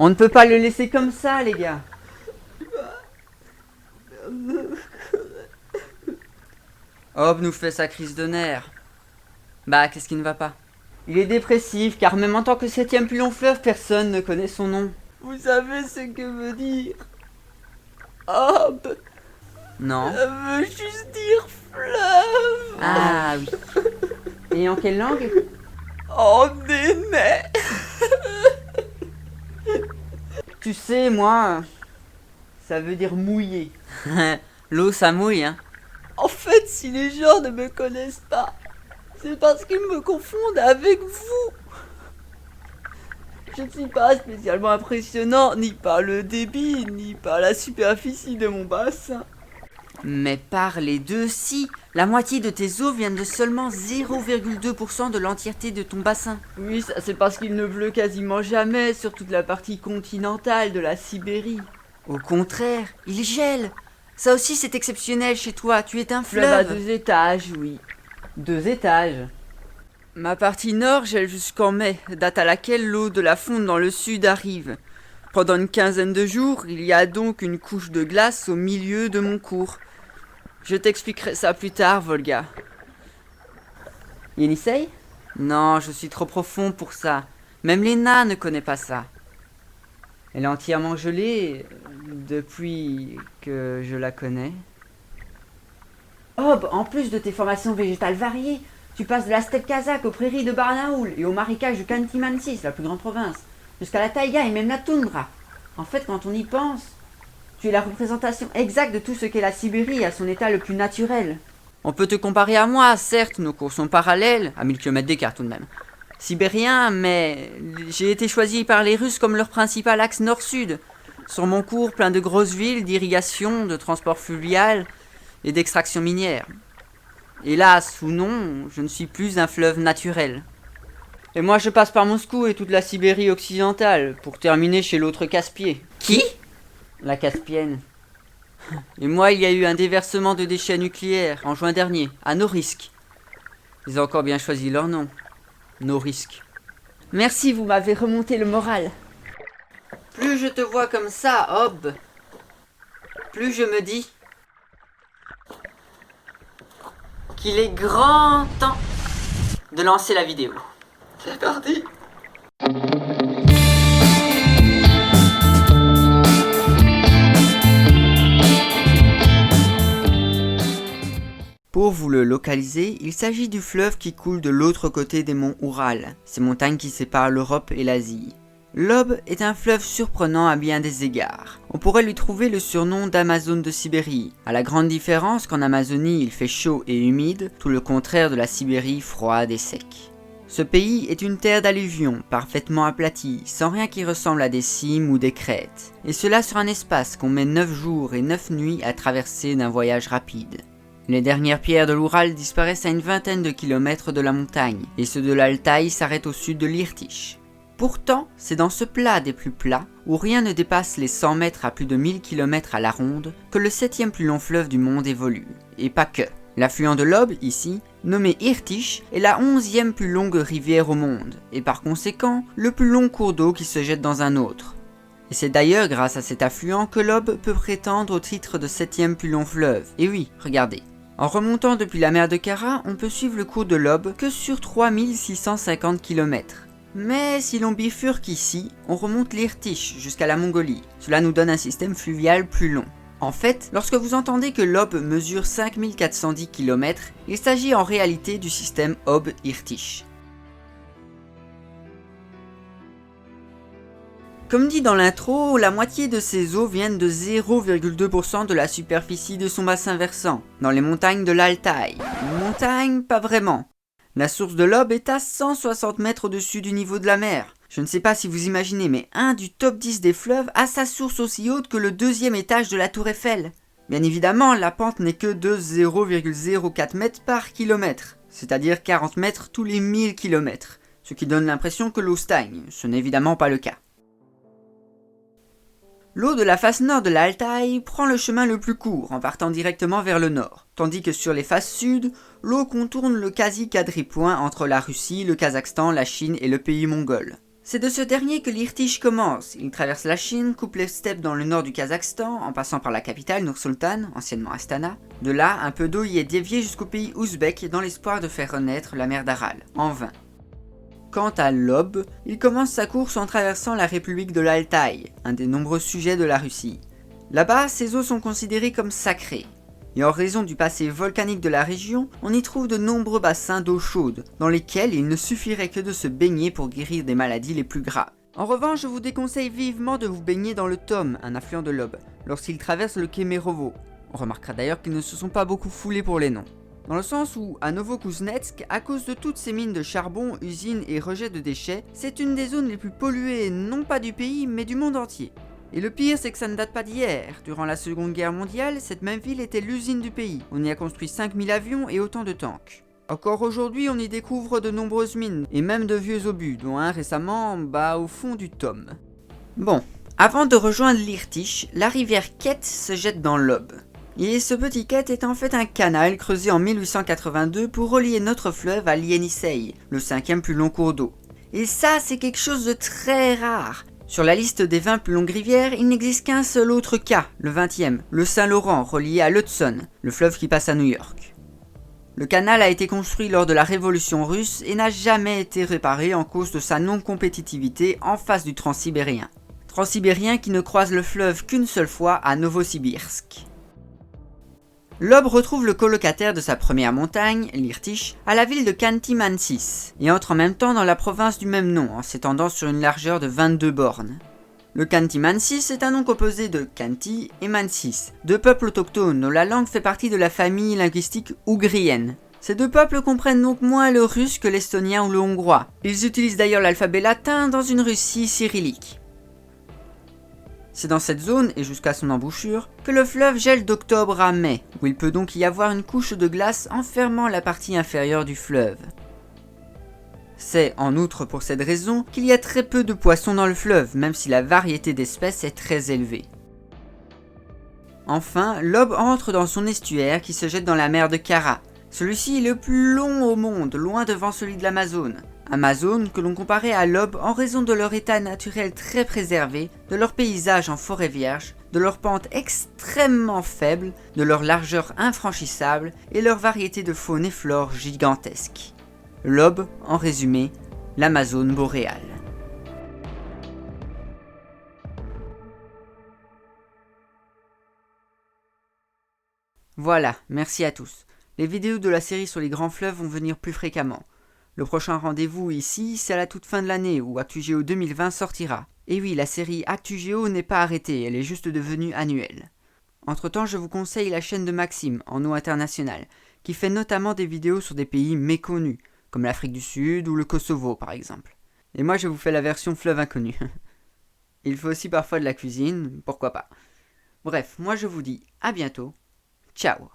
On ne peut pas le laisser comme ça, les gars. Hob nous fait sa crise de nerfs. Bah, qu'est-ce qui ne va pas? Il est dépressif, car même en tant que 7ème plus long fleuve, personne ne connaît son nom. Vous savez ce que veut dire Hob? Non. Ça veut juste dire fleuve. Ah oui. Et en quelle langue? En néné. Tu sais, moi, ça veut dire mouillé. L'eau, ça mouille, hein. En fait, si les gens ne me connaissent pas, c'est parce qu'ils me confondent avec vous. Je ne suis pas spécialement impressionnant, ni par le débit, ni par la superficie de mon bassin. Mais par les deux, si. La moitié de tes eaux viennent de seulement 0,2% de l'entièreté de ton bassin. Oui, ça c'est parce qu'il ne pleut quasiment jamais sur toute la partie continentale de la Sibérie. Au contraire, il gèle. Ça aussi, c'est exceptionnel chez toi. Tu es un Fleuve à fleuve. 2 étages, oui. 2 étages. Ma partie nord gèle jusqu'en mai, date à laquelle l'eau de la fonte dans le sud arrive. Pendant une quinzaine de jours, il y a donc une couche de glace au milieu de mon cours. Je t'expliquerai ça plus tard, Volga. Yenisei? Non, je suis trop profond pour ça. Même Lena ne connaît pas ça. Elle est entièrement gelée depuis que je la connais. Hob, en plus de tes formations végétales variées, tu passes de la steppe kazakh aux prairies de Barnaoul et au marécage du Khanty-Mansis, la plus grande province, jusqu'à la taïga et même la toundra. En fait, quand on y pense, tu es la représentation exacte de tout ce qu'est la Sibérie à son état le plus naturel. On peut te comparer à moi, certes, nos cours sont parallèles, à 1000 km d'écart tout de même. Sibérien, mais j'ai été choisi par les Russes comme leur principal axe nord-sud. Sur mon cours, plein de grosses villes, d'irrigation, de transport fluvial et d'extraction minière. Hélas ou non, je ne suis plus un fleuve naturel. Et moi je passe par Moscou et toute la Sibérie occidentale, pour terminer chez l'autre casse-pied. Qui? La Caspienne. Et moi, il y a eu un déversement de déchets nucléaires en juin dernier, à Norilsk. Ils ont encore bien choisi leur nom. Norilsk. Merci, vous m'avez remonté le moral. Plus je te vois comme ça, Hob, plus je me dis qu'il est grand temps de lancer la vidéo. C'est parti. Pour vous le localiser, il s'agit du fleuve qui coule de l'autre côté des monts Oural, ces montagnes qui séparent l'Europe et l'Asie. L'Ob est un fleuve surprenant à bien des égards. On pourrait lui trouver le surnom d'Amazone de Sibérie, à la grande différence qu'en Amazonie il fait chaud et humide, tout le contraire de la Sibérie froide et sec. Ce pays est une terre d'alluvions, parfaitement aplatie, sans rien qui ressemble à des cimes ou des crêtes, et cela sur un espace qu'on met 9 jours et 9 nuits à traverser d'un voyage rapide. Les dernières pierres de l'Oural disparaissent à une vingtaine de kilomètres de la montagne, et ceux de l'Altaï s'arrêtent au sud de l'Irtych. Pourtant, c'est dans ce plat des plus plats, où rien ne dépasse les 100 mètres à plus de 1000 km à la ronde, que le 7e plus long fleuve du monde évolue. Et pas que. L'affluent de l'Ob, ici, nommé Irtych, est la 11e plus longue rivière au monde, et par conséquent, le plus long cours d'eau qui se jette dans un autre. Et c'est d'ailleurs grâce à cet affluent que l'Ob peut prétendre au titre de 7e plus long fleuve. Et oui, regardez. En remontant depuis la mer de Kara, on peut suivre le cours de l'Ob que sur 3650 km. Mais si l'on bifurque ici, on remonte l'Irtych jusqu'à la Mongolie. Cela nous donne un système fluvial plus long. En fait, lorsque vous entendez que l'Ob mesure 5410 km, il s'agit en réalité du système Ob-Irtych. Comme dit dans l'intro, la moitié de ses eaux viennent de 0,2% de la superficie de son bassin versant, dans les montagnes de l'Altaï. Une montagne, pas vraiment. La source de l'Ob est à 160 mètres au-dessus du niveau de la mer. Je ne sais pas si vous imaginez, mais un du top 10 des fleuves a sa source aussi haute que le 2e étage de la Tour Eiffel. Bien évidemment, la pente n'est que de 0,04 mètres par kilomètre, c'est-à-dire 40 mètres tous les 1000 km, ce qui donne l'impression que l'eau stagne. Ce n'est évidemment pas le cas. L'eau de la face nord de l'Altaï prend le chemin le plus court en partant directement vers le nord, tandis que sur les faces sud, l'eau contourne le quasi-quadripoint entre la Russie, le Kazakhstan, la Chine et le pays mongol. C'est de ce dernier que l'Irtych commence. Il traverse la Chine, coupe les steppes dans le nord du Kazakhstan, en passant par la capitale Nur-Sultan, anciennement Astana. De là, un peu d'eau y est déviée jusqu'au pays ouzbek dans l'espoir de faire renaître la mer d'Aral, en vain. Quant à Lob, il commence sa course en traversant la République de l'Altaï, un des nombreux sujets de la Russie. Là-bas, ces eaux sont considérées comme sacrées. Et en raison du passé volcanique de la région, on y trouve de nombreux bassins d'eau chaude, dans lesquels il ne suffirait que de se baigner pour guérir des maladies les plus graves. En revanche, je vous déconseille vivement de vous baigner dans le Tom, un affluent de l'Ob, lorsqu'il traverse le Kemerovo. On remarquera d'ailleurs qu'ils ne se sont pas beaucoup foulés pour les noms. Dans le sens où, à Novokuznetsk, à cause de toutes ces mines de charbon, usines et rejets de déchets, c'est une des zones les plus polluées, non pas du pays, mais du monde entier. Et le pire, c'est que ça ne date pas d'hier. Durant la Seconde Guerre mondiale, cette même ville était l'usine du pays. On y a construit 5000 avions et autant de tanks. Encore aujourd'hui, on y découvre de nombreuses mines, et même de vieux obus, dont un récemment, au fond du Tom. Bon, avant de rejoindre l'Irtych, la rivière Ket se jette dans l'Ob. Et ce petit Ket est en fait un canal creusé en 1882 pour relier notre fleuve à l'Ienisseï, le 5e plus long cours d'eau. Et ça, c'est quelque chose de très rare. Sur la liste des 20 plus longues rivières, il n'existe qu'un seul autre cas, le 20e, le Saint-Laurent, relié à l'Hudson, le fleuve qui passe à New York. Le canal a été construit lors de la Révolution russe et n'a jamais été réparé en cause de sa non-compétitivité en face du Transsibérien. Transsibérien qui ne croise le fleuve qu'une seule fois à Novosibirsk. L'Ob retrouve le colocataire de sa première montagne, l'Irtych, à la ville de Khanty-Mansiysk, et entre en même temps dans la province du même nom, en s'étendant sur une largeur de 22 bornes. Le Khanty-Mansiysk est un nom composé de Khanty et Mansiysk, deux peuples autochtones dont la langue fait partie de la famille linguistique ougrienne. Ces deux peuples comprennent donc moins le russe que l'estonien ou le hongrois. Ils utilisent d'ailleurs l'alphabet latin dans une Russie cyrillique. C'est dans cette zone, et jusqu'à son embouchure, que le fleuve gèle d'octobre à mai, où il peut donc y avoir une couche de glace enfermant la partie inférieure du fleuve. C'est, en outre pour cette raison, qu'il y a très peu de poissons dans le fleuve, même si la variété d'espèces est très élevée. Enfin, l'Ob entre dans son estuaire qui se jette dans la mer de Kara. Celui-ci est le plus long au monde, loin devant celui de l'Amazone. Amazone que l'on comparait à l'Ob en raison de leur état naturel très préservé, de leur paysage en forêt vierge, de leur pente extrêmement faible, de leur largeur infranchissable et leur variété de faune et flore gigantesque. L'Ob, en résumé, l'Amazone boréale. Voilà, merci à tous. Les vidéos de la série sur les grands fleuves vont venir plus fréquemment. Le prochain rendez-vous ici, c'est à la toute fin de l'année où ActuGéo 2020 sortira. Et oui, la série ActuGéo n'est pas arrêtée, elle est juste devenue annuelle. Entre-temps, je vous conseille la chaîne de Maxime, en eau internationale, qui fait notamment des vidéos sur des pays méconnus, comme l'Afrique du Sud ou le Kosovo par exemple. Et moi je vous fais la version fleuve inconnu. Il faut aussi parfois de la cuisine, pourquoi pas. Bref, moi je vous dis à bientôt, ciao.